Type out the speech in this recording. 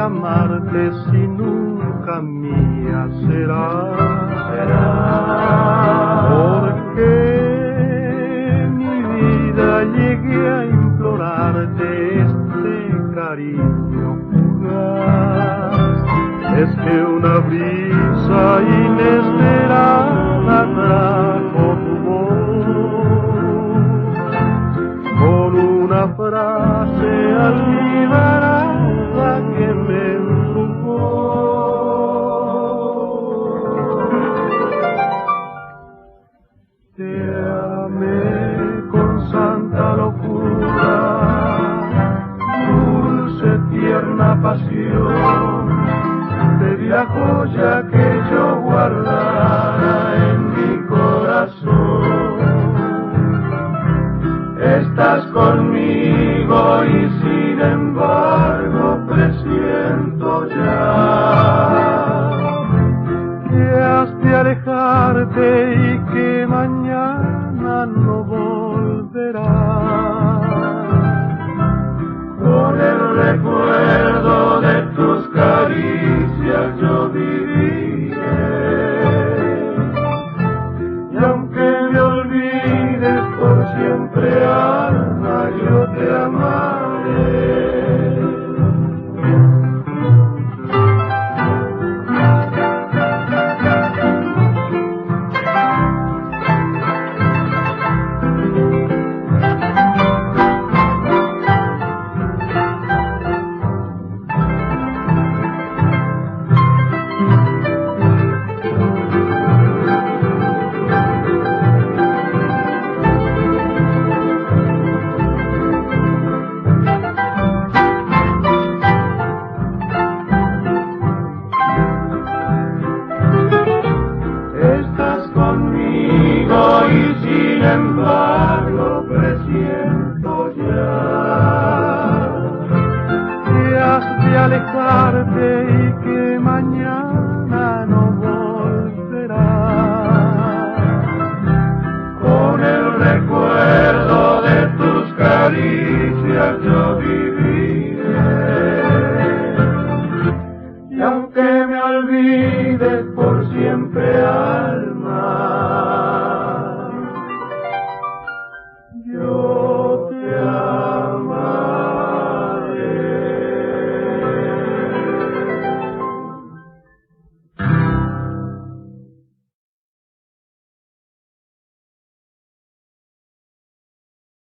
Amarte si nunca mía será, porque mi vida llegué a implorarte este cariño fugaz. Es que una brisa inesperada trajo tu voz con una frase almibarada que me embrujó. Te amé con santa locura, dulce tierna pasión. Te di la joya que yo guardara en mi corazón. Estás conmigo y sin embargo presiento ya que has de alejarte y que mañana no voy.